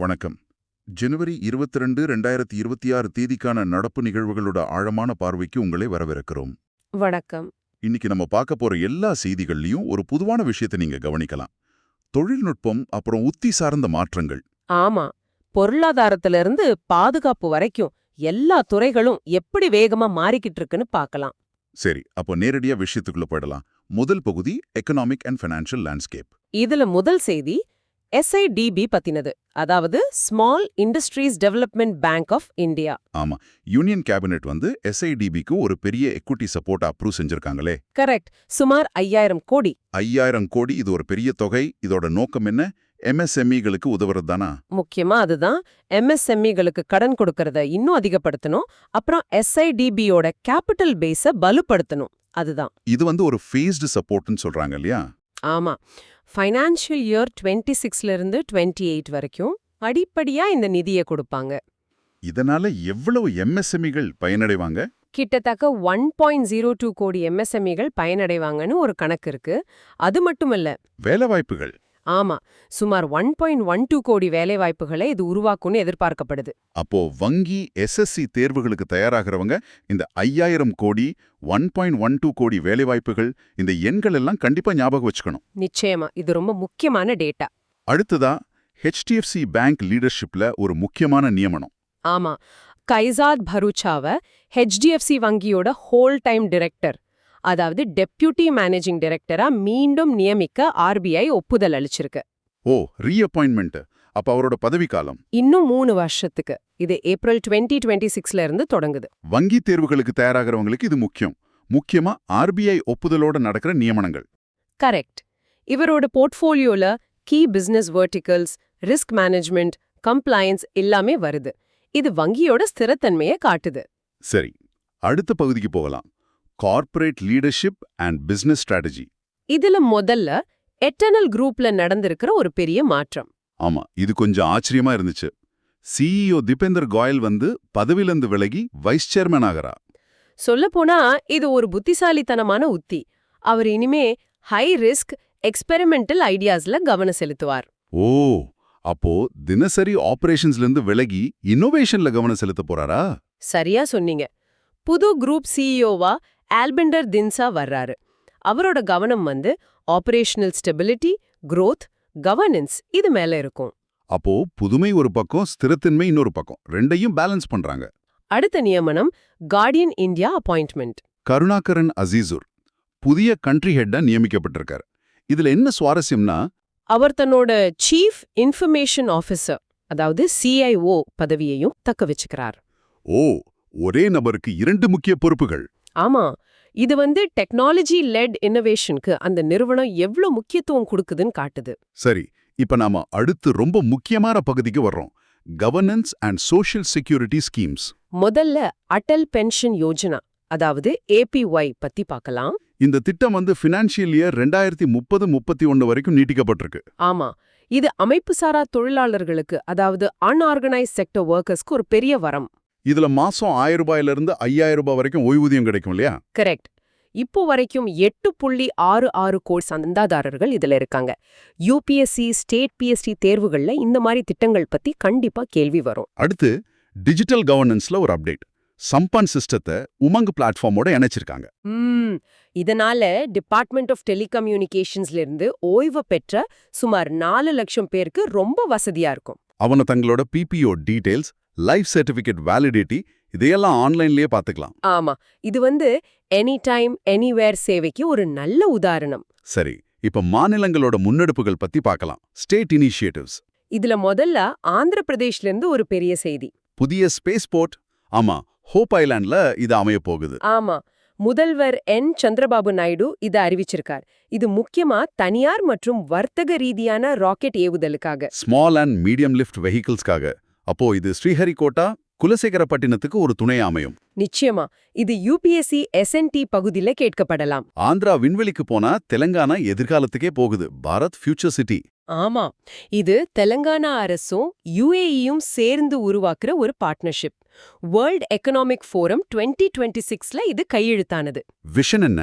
வணக்கம். ஜனவரி 22, 2026 தேதிக்கான நடப்பு நிகழ்வுகளோட ஆழமான பார்வைக்கு உங்களை வரவேற்கிறோம். வணக்கம். இன்னைக்கு நம்ம பார்க்க போற எல்லா செய்திகள்லயும் ஒரு பொதுவான விஷயத்தை நீங்க கவனிக்கலாம். தொழில்நுட்பம் அப்புறம் உத்தி சார்ந்த மாற்றங்கள். ஆமா, பொருளாதாரத்திலிருந்து பாதுகாப்பு வரைக்கும் எல்லா துறைகளும் எப்படி வேகமா மாறிக்கிட்டு இருக்குன்னு பார்க்கலாம். சரி, அப்போ நேரடியா விஷயத்துக்குள்ள போயிடலாம். முதல் பகுதி எக்கனாமிக் அண்ட் ஃபைனான்சியல் லேண்ட்ஸ்கேப். இதுல முதல் செய்தி SIDB பத்தினது, அதாவது small industries development bank of India. ஆமா, யூனியன் கேபினெட் SIDBக்கு ஒரு பெரிய எக்விட்டி சப்போர்ட் அப்ரூவ் செஞ்சிருக்காங்களே. கரெக்ட். சுமார் 5000 கோடி. 5000 கோடி, இது ஒரு பெரிய தொகை. இதோட நோக்கம் என்ன? MSMEகளுக்கு உதவுறது தானா? முக்கியமா அதுதான். MSMEகளுக்கு கடன் கொடுக்கறத இன்னும் அதிகப்படுத்தணும், அப்புறம் SIDBயோட கேபிட்டல் பேஸ பலுப்படுத்தணும். அதுதான். இது ஒரு ஃபேஸ்டு சப்போர்ட்னு சொல்றாங்க இல்லையா? ஆமா, ஃபைனான்ஷியல் இயர் 26ல இருந்து 28 வரைக்கும் படிப்படியா இந்த நிதியை கொடுப்பாங்க. இதனால எவ்வளவு MSMEகள் பயனடைவாங்க? கிட்டத்தட்ட 1.02 கோடி MSMEகள் பயனடைவாங்கன்னு ஒரு கணக்கு இருக்கு. அது மட்டுமல்ல, வேலைவாய்ப்புகள். ஆமா, சுமார் 1.12 கோடி வேலைவாய்ப்புகளை இது உருவாக்கும்னு எதிர்பார்க்கப்படுது. அப்போ வங்கி SSC தேர்வுகளுக்கு தயாராகிறவங்க இந்த 5000 கோடி, 1.12 கோடி வேலைவாய்ப்புகள், இந்த எண்கள் எல்லாம் கண்டிப்பா ஞாபகம் வச்சுக்கணும். நிச்சயமா, இது ரொம்ப முக்கியமான டேட்டா. அடுத்ததா HDFC பேங்க் லீடர்ஷிப்ல ஒரு முக்கியமான நியமனம். ஆமா, கைசாத் பரூச்சாவை HDFC வங்கியோட ஹோல் டைம் டைரக்டர், அதாவது டெப்யூட்டி மேனேஜிங் டைரக்டரா மீண்டும் நியமிக்க RBI ஒப்புதல் அளிச்சிருக்கு. ஓ, ரீஅப்பாயின்மெண்ட். அப்ப அவரோட பதவிக்காலம் இன்னும் 3 வருஷத்துக்கு. இது ஏப்ரல் 2026ல இருந்து தொடங்குது. வங்கி தேர்வுகளுக்கு தயாராகிறவங்களுக்கு இது முக்கியம். முக்கியமா RBI ஒப்புதலோட நடக்கிற நியமனங்கள். கரெக்ட். இவரோட போர்ட்ஃபோலியோல key business verticals, risk management, compliance எல்லாமே வருது. இது வங்கியோட ஸ்திரத்தன்மையை காட்டுது. சரி, அடுத்த பகுதிக்கு போகலாம். Corporate leadership and business strategy. இதுல முதல்ல எட்டர்னல் குரூப்ல நடந்திருக்கிற ஒரு பெரிய மாற்றம். ஆமா, இது கொஞ்சம் ஆச்சரியமா இருந்துச்சு. CEO தீபேந்தர் கோயல் பதவியிலிருந்து விலகி வைஸ் சேர்மன் ஆகிறா. சொல்லப்போனா இது ஒரு புத்திசாலித்தனமான உத்தி. அவர் இனிமே ஹை ரிஸ்க் எக்ஸ்பெரிமெண்டல் ஐடியாஸ்ல கவனம் செலுத்துவார். ஓ, அப்போ தினசரி ஆபரேஷன்ஸ்ல இருந்து விலகி இன்னோவேஷன்ல கவனம் செலுத்த போறாரா? சரியா சொன்னீங்க. புது குரூப் CEOவா ஆல்பெண்டர் தின்சா வர்றாரு. அவரோட கவனம் ஆபரேஷனல் ஸ்டெபிலிட்டி, growth, கவர்னன்ஸ் இது மேல இருக்கும். அப்போ புதுமை ஒரு பக்கம், ஸ்திரத்தன்மை இன்னொரு பக்கம், ரெண்டையும் பேலன்ஸ் பண்றாங்க. அடுத்த நியமனம் கார்டியன் இந்தியா அப்பாயின்ட்மெண்ட். கருணாகரன் அசீசுர் புதிய கண்ட்ரி ஹெட்டா நியமிக்கப்பட்டிருக்காரு. இதுல என்ன சுவாரஸ்யம்னா, அவர் தன்னோட சீஃப் இன்ஃபர்மேஷன் ஆஃபீஸர், அதாவது CIO பதவியையும் தக்க வச்சுக்கிறார். ஓ, ஒரே நபருக்கு 2 முக்கிய பொறுப்புகள். ஆமா, இது டெக்னாலஜி லெட் இன்னோவேஷனுக்கு அந்த நிறுவனம் எவ்வளவு முக்கியத்துவம் கொடுக்குதுன்னு காட்டுது. சரி, இப்ப நாம அடுத்து ரொம்ப முக்கியமான பகுதிக்கு வர்றோம். Governance and social security schemes. முதல்ல அடல் பென்ஷன் யோஜனா, அதாவது APY பத்தி பார்க்கலாம். இந்த திட்டம் ஃபினான்ஷியல் இயர் 2030-31 வரைக்கும் நீட்டிக்கப்பட்டிருக்கு. ஆமா, இது அமைப்புசாரா தொழிலாளர்களுக்கு, அதாவது அன்ஆர்கனைஸ்ட் செக்டர் ஒர்க்கர்ஸ்க்கு ஒரு பெரிய வரம். இதுல மாசம் 1000 ரூபாயிலிருந்து 5000 ரூபாய் வரைக்கும் ஓய்வூதியம் கிடைக்கும் இல்லையா? கரெக்ட். இப்போ வரைக்கும் 8.66 கோடி சந்தாதாரர்கள் இதுல இருக்காங்க. UPSC, ஸ்டேட் PST தேர்வுகள்ல இந்த மாதிரி திட்டங்கள் பத்தி கண்டிப்பா கேள்வி வரும். அடுத்து டிஜிட்டல் கவர்னன்ஸ்ல ஒரு அப்டேட். சம்பன் சிஸ்டத்தை உமங் பிளாட்ஃபார்மோட இணைச்சிருக்காங்க. இதனால டிபார்ட்மெண்ட் ஆஃப் டெலிகம்யூனிகேஷன்ஸ்ல இருந்து ஓய்வு பெற்ற சுமார் 4 லட்சம் பேருக்கு ரொம்ப வசதியா இருக்கும். அவன தங்களோட PPO details, life certificate validity இதையெல்லாம் ஆன்லைன்லயே பாத்துக்கலாம். ஆமா, இது எனி டைம் எனிவேர் சேவைக்கு ஒரு நல்ல உதாரணம். சரி, இப்ப மாநிலங்களோட முன்னெடுப்புகள் பத்தி பார்க்கலாம். State initiatives. இதுல முதல்ல ஆந்திர பிரதேஷ்ல இருந்து ஒரு பெரிய செய்தி. புதிய ஸ்பேஸ் போர்ட். ஆமா, ஹோப் ஐலாண்ட்ல இது அமைய போகுது. ஆமா, முதல்வர் சந்திரபாபு நாயுடு இதை அறிவிச்சிருக்கார். இது முக்கியமா தனியார் மற்றும் வர்த்தக ரீதியான ராக்கெட் ஏவுதலுக்காக, ஸ்மால் அண்ட் மீடியம் லிஃப்ட் வெஹிக்கிள்ஸ்க்காக. அப்போ இது ஸ்ரீஹரிகோட்டா, குலசேகரப்பட்டினத்துக்கு ஒரு துணை அமையும். நிச்சயமா, இது UPSC SNT பகுதியில கேட்கப்படலாம். ஆந்திரா விண்வெளிக்கு போனா தெலங்கானா எதிர்காலத்துக்கே போகுது. Bharat future city. ஆமா, இது தெலங்கானா அரசும் UAEயும் சேர்ந்து உருவாக்குற ஒரு பார்ட்னர்ஷிப். வேர்ல்ட் எக்கனாமிக் ஃபோரம் 2026ல இது கையெழுத்தானது. விஷன் என்ன?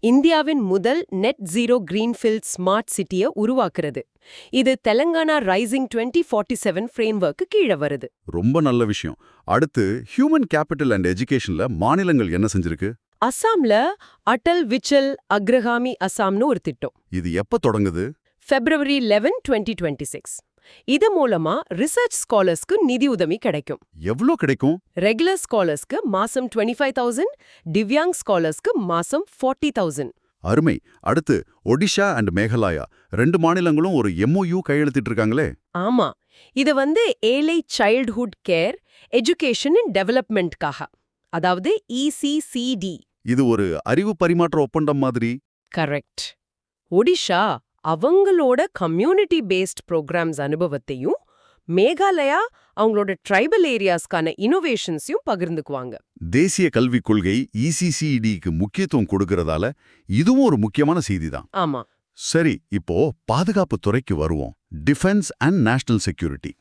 இந்தியாவின் முதல் நெட் ஜீரோ கிரீன்ஃபீல்ட் ஸ்மார்ட் சிட்டியை உருவாக்குறது. இது தெலங்கானா ரைசிங் 2047 ஃப்ரேம்வொர்க்கு கீழே வருது. ரொம்ப நல்ல விஷயம். அடுத்து ஹியூமன் கேபிட்டல் அண்ட் எஜுகேஷன்ல மாநிலங்கள் என்ன செஞ்சிருக்கு? அசாம்ல அடல் விச்சல் அக்ரகாமி அசாம்னு ஒரு திட்டம். இது எப்ப தொடங்குது? February 11, 2026. இது மூலமா ரிசர்ச் ஸ்காலர்ஸ்க்கு நிதி உதவி கிடைக்கும். எவ்ளோ கிடைக்கும்? ரெகுலர் ஸ்காலர்ஸ்க்கு மாசம் 25,000, திவ்யாங் ஸ்காலர்ஸ்க்கு மாசம் 40,000. அருமை. அடுத்து ஒடிஷா அண்ட் மேகலாயா 2 மாநிலங்களும் ஒரு MOU கையெழுத்திட்டு இருக்காங்களே. ஆமா, இது ஏழை சைல்ட்ஹுட் கேர் எஜுகேஷன் அண்ட் டெவலப்மெண்ட்காக, அதாவது ECCD. இது ஒரு அறிவு பரிமாற்ற ஒப்பந்தம் மாதிரி. கரெக்ட். ஒடிஷா அவங்களோட கம்யூனிட்டி பேஸ்ட் ப்ரோக்ராம்ஸ் அனுபவத்தையும், மேகாலயா அவங்களோட ட்ரைபல் ஏரியாஸ்க்கான இனோவேஷன்ஸையும் பகிர்ந்துக்குவாங்க. தேசிய கல்விக் கொள்கை ECCDக்கு முக்கியத்துவம் கொடுக்கறதால இதுவும் ஒரு முக்கியமான செய்திதான். ஆமா. சரி, இப்போ பாதுகாப்பு துறைக்கு வருவோம். Defence and national security.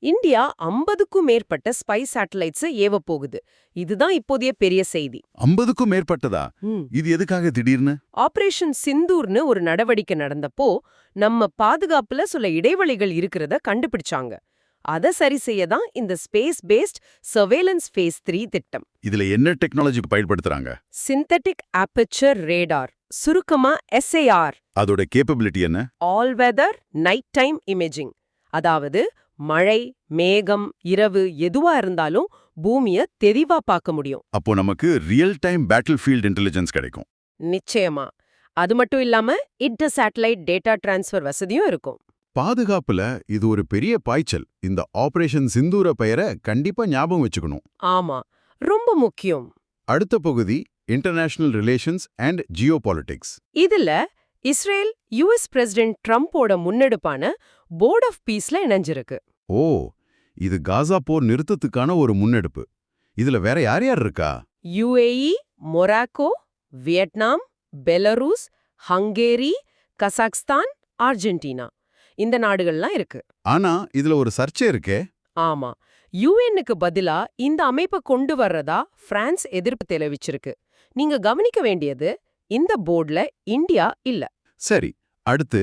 India 50க்கும் மேற்பட்ட ஸ்பை சேட்டலைட்ஸை ஏவ போகுது. இதுதான் இப்போதைய பெரிய செய்தி. 50க்கும் மேற்பட்டதா? இது எதுக்காக திடீர்னு? ஆபரேஷன் சிந்தூர்னு ஒரு நடவடிக்கை நடந்தப்போ நம்ம பாதுகாப்புல சில இடைவெளிகள் இருக்கிறத கண்டுபிடிச்சாங்க. அதை சரி செய்ய தான் இந்த ஸ்பேஸ் பேஸ்ட் சர்வேலன்ஸ் ஃபேஸ் 3 திட்டம். இதுல என்ன டெக்னாலஜி பயன்படுத்துறாங்க? சிந்தட்டிக் ஆபர்ச்சர் ரேடார், சுருக்கமா SAR. அதோட கேப்பபிலிட்டி என்ன? All weather night time imaging. அதாவது மழை, மேகம், இரவு எதுவா இருந்தாலும் பூமிய தெளிவா பார்க்க முடியும். அப்போ நமக்கு real time battle field intelligence கிடைக்கும். நிச்சயமா. அது மட்டும் இல்லாம இன்டர் சேட்டலைட் டேட்டா டிரான்ஸ்ஃபர் வசதியும் இருக்கும். பாதுகாப்புல இது ஒரு பெரிய பாய்ச்சல். இந்த ஆபரேஷன் சிந்தூர பெயரை கண்டிப்பா ஞாபகம் வச்சுக்கணும். ஆமா, ரொம்ப முக்கியம். அடுத்த பகுதி இன்டர்நேஷனல் ரிலேஷன்ஸ் அண்ட் ஜியோபாலிட்டிக்ஸ். இதுல இஸ்ரேல் US பிரசிடென்ட் ட்ரம்போட முன்னெடுப்பான போர்ட் ஆஃப் பீஸ்ல இணைஞ்சிருக்கு. ஓ, இது காசா போர் நிறுத்தத்துக்கான ஒரு முன்னெடுப்பு. இதுல வேற யார் யார் இருக்கா? UAE, Morocco, Vietnam, Belarus, Hungary, கசாக்ஸ்தான், Argentina, இந்த நாடுகள்லாம் இருக்கு. ஆனா இதுல ஒரு சர்ச்சை இருக்கே. ஆமா, UNக்கு பதிலா இந்த அமைப்பை கொண்டு வர்றதா பிரான்ஸ் எதிர்ப்பு தெரிவிச்சிருக்கு. நீங்க கவனிக்க வேண்டியது, இந்த போர்டுல இந்தியா இல்ல. சரி, அடுத்து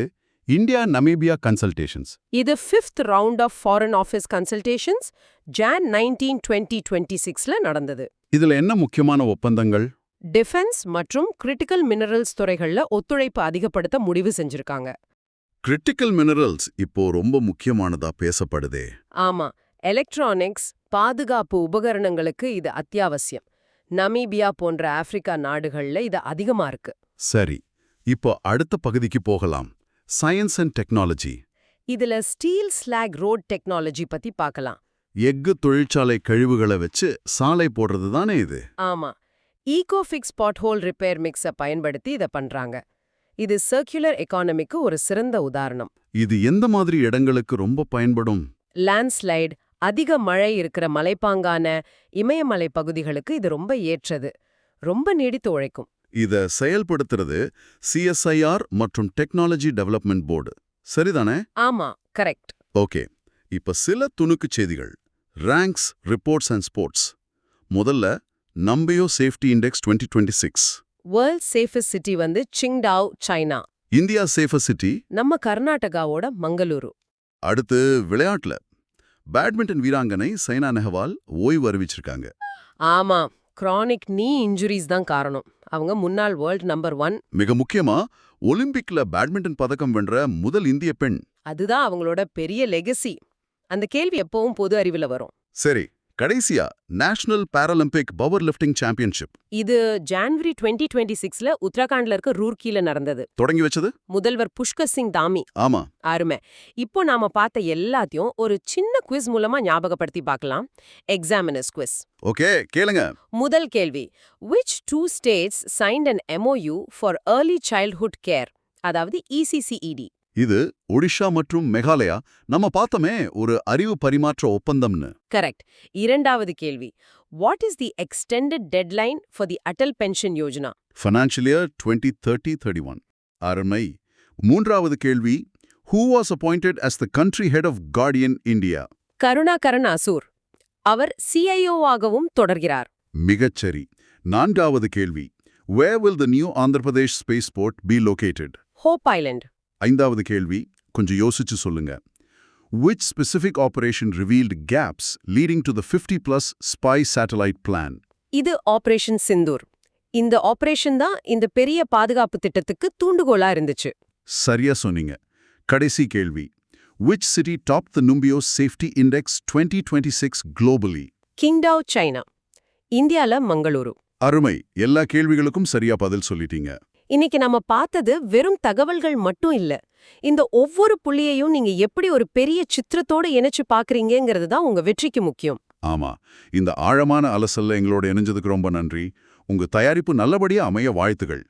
இந்தியா நமீபியா கன்சல்டேஷன்ஸ். இது 5th round of foreign office consultations Jan 19, 2026ல நடந்தது. இதுல என்ன முக்கியமான ஒப்பந்தங்கள்? டிஃபென்ஸ் மற்றும் கிரிட்டிக்கல் மினரல்ஸ் துறைகள்ல ஒத்துழைப்பு அதிகப்படுத்த முடிவு செஞ்சிருக்காங்க. கிரிட்டிக்கல் மினரல்ஸ் இப்போ ரொம்ப முக்கியமானதா பேசப்படுதே. ஆமா, எலக்ட்ரானிக்ஸ், பாதுகாப்பு உபகரணங்களுக்கு இது அத்தியாவசியம். நமீபியா போன்ற ஆப்பிரிக்கா நாடுகள்ல இது அதிகமா இருக்கு. சரி, இப்போ அடுத்த பகுதிக்கு போகலாம். Science and technology. இதுல ஸ்டீல் ஸ்லாக் ரோட் டெக்னாலஜி பத்தி பார்க்கலாம். எஃகு தொழிற்சாலை கழிவுகளை வச்சு சாலை போடுறது தானே இது? ஆமா, ஈகோஃபிக்ஸ் பாட்ஹோல் ரிப்பேர் மிக்ஸை பயன்படுத்தி இதை பண்றாங்க. இது சர்க்குலர் எக்கானமிக்கு ஒரு சிறந்த உதாரணம். இது எந்த மாதிரி இடங்களுக்கு ரொம்ப பயன்படும்? லேண்ட்ஸ்லைட், அதிக மழை இருக்கிற மலைப்பாங்கான இமயமலை பகுதிகளுக்கு இது ரொம்ப ஏற்றது. ரொம்ப நீடித்து உழைக்கும். இத செயல்படுத்துறது CSIR மற்றும் டெக்னாலஜி டெவலப்மெண்ட் போர்டு, சரிதானே? ஆமா, கரெக்ட். ஓகே, இப்ப சில துணுக்குச் செய்திகள். Ranks, reports and sports. முதல்ல Numbeo safety index 2026. World safest city Qingdao, China. India safest city நம்ம கர்நாடகாவோட மங்களூரு. அடுத்து விளையாட்டுல பேட்மிண்டன் வீராங்கனை சைனா நெஹ்வால் ஓய்வு அறிவிச்சிருக்காங்க. ஆமா, கிரானிக் நீ இன்ஜுரிஸ் தான் காரணம். அவங்க முன்னாள் வேர்ல்ட் நம்பர் 1. மிக முக்கியமா ஒலிம்பிக்ல பேட்மிண்டன் பதக்கம் வென்ற முதல் இந்திய பெண். அதுதான் அவங்களோட பெரிய லெகசி. அந்த கேள்வி எப்பவும் பொது அறிவுல வரும். சரி, கடைசியா national Paralympic power lifting championship. இது January 2026ல உத்தரகாண்ட்ல இருக்க ரூர்க்கில நடந்தது. தொடங்கி வச்சது முதல்வர் புஷ்கர் சிங் தாமி. ஆமா, அருமை. இப்போ நாம பார்த்த எல்லாத்தையும் ஒரு சின்ன குவிஸ் மூலமா ஞாபகப்படுத்தி பார்க்கலாம். Examiners quiz. ஓகே, கேளுங்க. முதல் கேள்வி, which 2 states signed an MOU for early childhood care, அதாவது ECCED? இது ஒடிஷா மற்றும் மேகாலயா நம்ம பார்த்தோமே ஒரு அறிவு பரிமாற்ற ஒப்பந்தம்னு. கரெக்ட். இரண்டாவது கேள்வி, what is the extended deadline for the Atal Pension Yojana? Financial year 2030-31. அருமை. மூன்றாவது கேள்வி, who was appointed as the country head of Guardian India? Karunakaran Asur. அவர் CIO ஆகவும் தொடர்கிறார். மிகச்சரி. நான்காவது கேள்வி, Where will the new Andhra Pradesh spaceport be located? Hope Island. 5வது கேள்வி கொஞ்சம் யோசிச்சு சொல்லுங்க. Which specific operation revealed gaps leading to the 50+ spy satellite plan? இது ஆபரேஷன் சிந்தூர். இந்த ஆபரேஷன் தான் இந்த பெரிய பாதுகாப்பு திட்டத்துக்கு தூண்டுகோலா இருந்துச்சு. சரியா சொன்னீங்க. கடைசி கேள்வி. Which city topped the Numbeo Safety Index 2026 globally? Qingdao, China. இந்தியால மங்களூரு. அருமை. எல்லா கேள்விகளுக்கும் சரியா பதில் சொல்லிட்டீங்க. இன்னைக்கு நம்ம பார்த்தது வெறும் தகவல்கள் மட்டும் இல்ல. இந்த ஒவ்வொரு புள்ளியையும் நீங்க எப்படி ஒரு பெரிய சித்திரத்தோட இணைச்சு பாக்குறீங்கங்கிறது தான் உங்க வெற்றிக்கு முக்கியம். ஆமா. இந்த ஆழமான அலசல்ல எங்களோட இணைஞ்சதுக்கு ரொம்ப நன்றி. உங்க தயாரிப்பு நல்லபடியா அமைய வாழ்த்துகள்.